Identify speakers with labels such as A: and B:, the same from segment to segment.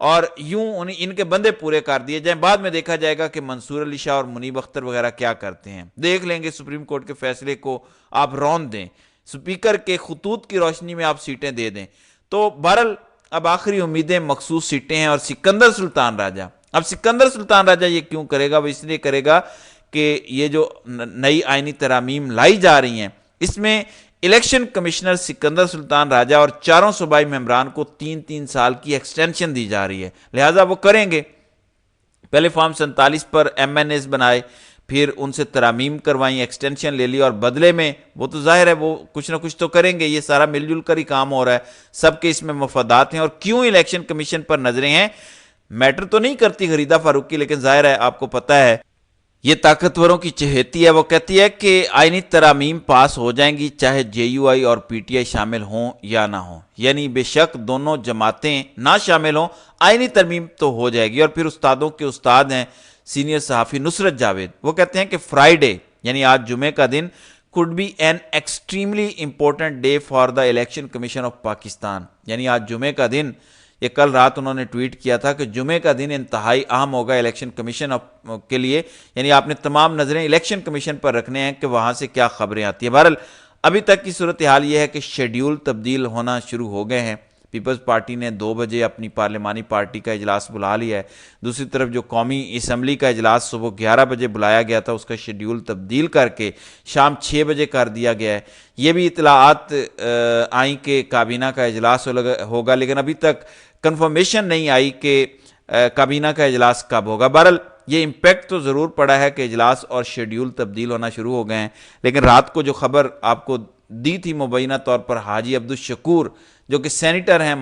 A: اور یوں ان کے بندے پورے کر دیے جائیں. بعد میں دیکھا جائے گا کہ منصور علی شاہ اور منیب اختر وغیرہ کیا کرتے ہیں. دیکھ لیں گے سپریم کورٹ کے فیصلے کو آپ رون دیں, سپیکر کے خطوط کی روشنی میں آپ سیٹیں دے دیں. تو بہرحال اب آخری امیدیں مخصوص سیٹیں ہیں اور سکندر سلطان راجہ. اب سکندر سلطان راجہ یہ کیوں کرے گا؟ وہ اس لیے کرے گا کہ یہ جو نئی آئینی ترامیم لائی جا رہی ہیں اس میں الیکشن کمشنر سکندر سلطان راجہ اور چاروں صوبائی ممبران کو 3 سال کی ایکسٹینشن دی جا رہی ہے, لہٰذا وہ کریں گے. پہلے فارم 47 پر ایم این ایز بنائے, پھر ان سے ترامیم کروائیں, ایکسٹینشن لے لی, اور بدلے میں وہ تو ظاہر ہے وہ کچھ نہ کچھ تو کریں گے. یہ سارا مل جل کر ہی کام ہو رہا ہے, سب کے اس میں مفادات ہیں. اور کیوں الیکشن کمیشن پر نظریں ہیں؟ میٹر تو نہیں کرتی غریدہ فاروقی, لیکن ظاہر ہے آپ کو پتہ ہے یہ طاقتوروں کی چہیتی ہے. وہ کہتی ہے کہ آئینی ترامیم پاس ہو جائیں گی چاہے جے یو آئی اور پی ٹی آئی شامل ہوں یا نہ ہوں, یعنی بے شک دونوں جماعتیں نہ شامل ہوں, آئینی ترمیم تو ہو جائے گی. اور پھر استادوں کے استاد ہیں سینئر صحافی نصرت جاوید, وہ کہتے ہیں کہ فرائیڈے یعنی آج جمعے کا دن could be an extremely important day for the Election Commission of Pakistan. یعنی آج جمعے کا دن, یہ کل رات انہوں نے ٹویٹ کیا تھا کہ جمعے کا دن انتہائی اہم ہوگا الیکشن کمیشن کے لیے, یعنی آپ نے تمام نظریں الیکشن کمیشن پر رکھنے ہیں کہ وہاں سے کیا خبریں آتی ہیں. بہرحال ابھی تک کی صورتحال یہ ہے کہ شیڈیول تبدیل ہونا شروع ہو گئے ہیں. پیپلز پارٹی نے 2 بجے اپنی پارلیمانی پارٹی کا اجلاس بلا لیا ہے. دوسری طرف جو قومی اسمبلی کا اجلاس صبح 11 بجے بلایا گیا تھا, اس کا شیڈیول تبدیل کر کے شام 6 بجے کر دیا گیا ہے. یہ بھی اطلاعات آئیں کہ کابینہ کا اجلاس ہوگا, لیکن ابھی تک کنفرمیشن نہیں آئی کہ کابینہ کا اجلاس کب ہوگا. بہرحال یہ امپیکٹ تو ضرور پڑا ہے کہ اجلاس اور شیڈیول تبدیل ہونا شروع ہو گئے ہیں. لیکن رات کو جو خبر آپ کو دی تھی مبینہ طور پر, حاجی عبدالشکور جو کہ سینیٹر ہیں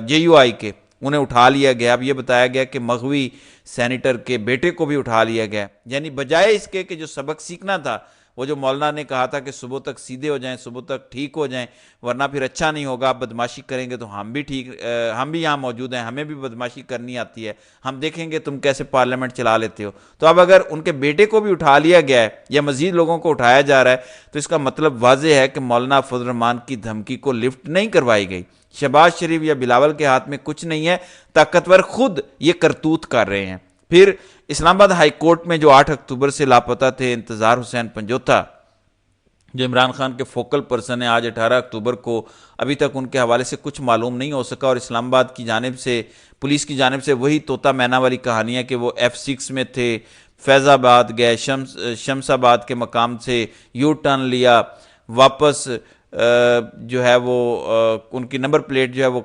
A: جے یو آئی کے, انہیں اٹھا لیا گیا. اب یہ بتایا گیا کہ مغوی سینیٹر کے بیٹے کو بھی اٹھا لیا گیا, یعنی بجائے اس کے کہ جو سبق سیکھنا تھا, وہ جو مولانا نے کہا تھا کہ صبح تک سیدھے ہو جائیں, صبح تک ٹھیک ہو جائیں, ورنہ پھر اچھا نہیں ہوگا, آپ بدماشی کریں گے تو ہم بھی یہاں موجود ہیں, ہمیں بھی بدماشی کرنی آتی ہے, ہم دیکھیں گے تم کیسے پارلیمنٹ چلا لیتے ہو. تو اب اگر ان کے بیٹے کو بھی اٹھا لیا گیا ہے یا مزید لوگوں کو اٹھایا جا رہا ہے, تو اس کا مطلب واضح ہے کہ مولانا فضل الرحمان کی دھمکی کو لفٹ نہیں کروائی گئی. شہباز شریف یا بلاول کے ہاتھ میں کچھ نہیں ہے, طاقتور خود یہ کرتوت کر رہے ہیں. پھر اسلام آباد ہائی کورٹ میں جو 8 اکتوبر سے لاپتہ تھے انتظار حسین پنجوتا, جو عمران خان کے فوکل پرسن ہیں, آج 18 اکتوبر کو ابھی تک ان کے حوالے سے کچھ معلوم نہیں ہو سکا. اور اسلام آباد کی جانب سے, پولیس کی جانب سے وہی طوطا مینا والی کہانی ہے کہ وہ F6 میں تھے, فیض آباد گئے, شمس آباد کے مقام سے یو ٹرن لیا, واپس جو ہے وہ ان کی نمبر پلیٹ جو ہے وہ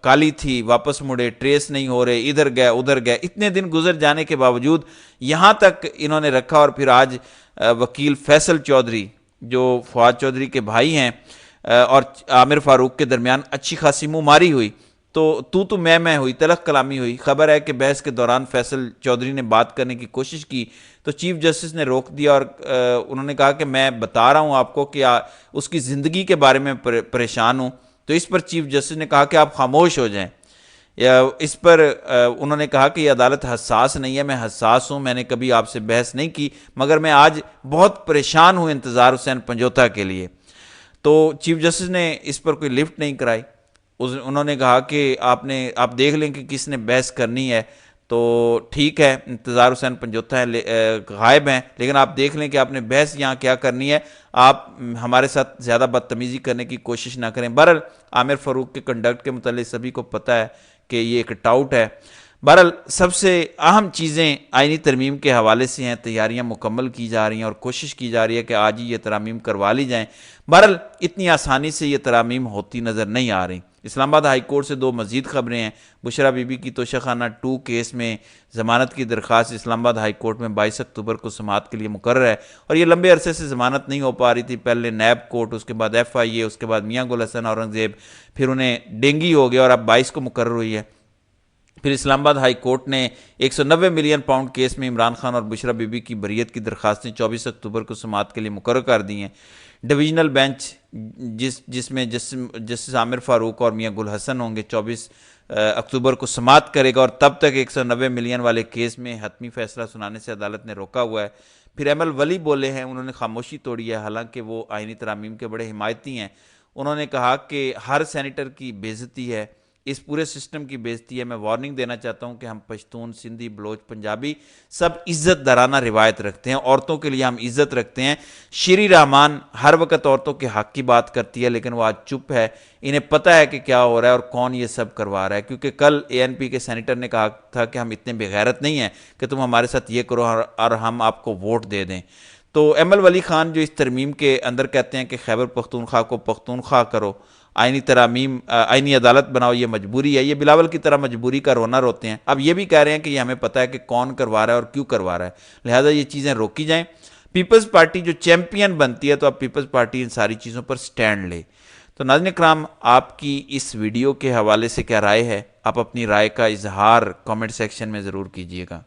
A: کالی تھی, واپس مڑے, ٹریس نہیں ہو رہے, ادھر گئے ادھر گئے. اتنے دن گزر جانے کے باوجود یہاں تک انہوں نے رکھا. اور پھر آج وکیل فیصل چودھری جو فواد چودھری کے بھائی ہیں اور عامر فاروق کے درمیان اچھی خاصی منہ ماری ہوئی, تو میں ہوئی, تلخ کلامی ہوئی. خبر ہے کہ بحث کے دوران فیصل چودھری نے بات کرنے کی کوشش کی تو چیف جسٹس نے روک دیا, اور انہوں نے کہا کہ میں بتا رہا ہوں آپ کو کہ اس کی زندگی کے بارے میں پریشان ہوں. تو اس پر چیف جسٹس نے کہا کہ آپ خاموش ہو جائیں. اس پر انہوں نے کہا کہ یہ عدالت حساس نہیں ہے, میں حساس ہوں, میں نے کبھی آپ سے بحث نہیں کی, مگر میں آج بہت پریشان ہوں انتظار حسین پنجوتا کے لیے. تو چیف جسٹس نے اس پر کوئی لفٹ نہیں کرائی. انہوں نے کہا کہ آپ دیکھ لیں کہ کس نے بحث کرنی ہے, تو ٹھیک ہے انتظار حسین پنجوتا غائب ہیں, لیکن آپ دیکھ لیں کہ آپ نے بحث یہاں کیا کرنی ہے, آپ ہمارے ساتھ زیادہ بدتمیزی کرنے کی کوشش نہ کریں. بہرحال عامر فاروق کے کنڈکٹ کے متعلق سبھی کو پتہ ہے کہ یہ ایک ٹاؤٹ ہے. بہرحال سب سے اہم چیزیں آئینی ترمیم کے حوالے سے ہیں, تیاریاں مکمل کی جا رہی ہیں اور کوشش کی جا رہی ہے کہ آج ہی یہ ترامیم کروا لی جائیں. بہرحال اتنی آسانی سے یہ ترامیم ہوتی نظر نہیں آ رہی. اسلام آباد ہائی کورٹ سے 2 مزید خبریں ہیں. بشرا بی بی کی توشہ خانہ 2 کیس میں ضمانت کی درخواست اسلام آباد ہائی کورٹ میں 22 اکتوبر کو سماعت کے لیے مقرر ہے, اور یہ لمبے عرصے سے ضمانت نہیں ہو پا رہی تھی. پہلے نیب کورٹ, اس کے بعد FIA, اس کے بعد میاں گل حسن اورنگزیب, پھر انہیں ڈینگی ہو گیا اور اب 22 کو مقرر ہوئی ہے. پھر اسلام آباد ہائی کورٹ نے 190 ملین پاؤنڈ کیس میں عمران خان اور بشرا بی بی کی بریت کی درخواستیں 24 اکتوبر کو سماعت کے لیے مقرر کر دی ہیں. ڈویژنل بینچ جس میں جسٹس عامر فاروق اور میاں گل حسن ہوں گے 24 اکتوبر کو سماعت کرے گا, اور تب تک 190 ملین والے کیس میں حتمی فیصلہ سنانے سے عدالت نے روکا ہوا ہے. پھر احمد ولی بولے ہیں, انہوں نے خاموشی توڑی ہے, حالانکہ وہ آئینی ترامیم کے بڑے حمایتی ہیں. انہوں نے کہا کہ ہر سینیٹر کی بے عزتی ہے, اس پورے سسٹم کی بےزتی ہے. میں وارننگ دینا چاہتا ہوں کہ ہم پشتون، سندھی، بلوچ، پنجابی سب عزت دارانہ روایت رکھتے ہیں، عورتوں کے لیے ہم عزت رکھتے ہیں. شری رحمان ہر وقت عورتوں کے حق کی بات کرتی ہے، لیکن وہ آج چپ ہے. انہیں پتہ ہے کہ کیا ہو رہا ہے اور کون یہ سب کروا رہا ہے، کیونکہ کل اے این پی کے سینیٹر نے کہا تھا کہ ہم اتنے بغیرت نہیں ہیں کہ تم ہمارے ساتھ یہ کرو اور ہم آپ کو ووٹ دے دیں. تو ایم ایل ولی خان جو اس ترمیم کے اندر کہتے ہیں کہ خیبر پختونخوا کو پختونخوا کرو، آئینی ترامیم، آئینی عدالت بناؤ، یہ مجبوری ہے. یہ بلاول کی طرح مجبوری کا رونا روتے ہیں. اب یہ بھی کہہ رہے ہیں کہ یہ ہمیں پتہ ہے کہ کون کروا رہا ہے اور کیوں کروا رہا ہے، لہذا یہ چیزیں روکی جائیں. پیپلز پارٹی جو چیمپئن بنتی ہے تو اب پیپلز پارٹی ان ساری چیزوں پر سٹینڈ لے. تو ناظرین کرام، آپ کی اس ویڈیو کے حوالے سے کیا رائے ہے؟ آپ اپنی رائے کا اظہار کامنٹ سیکشن میں ضرور کیجیے گا.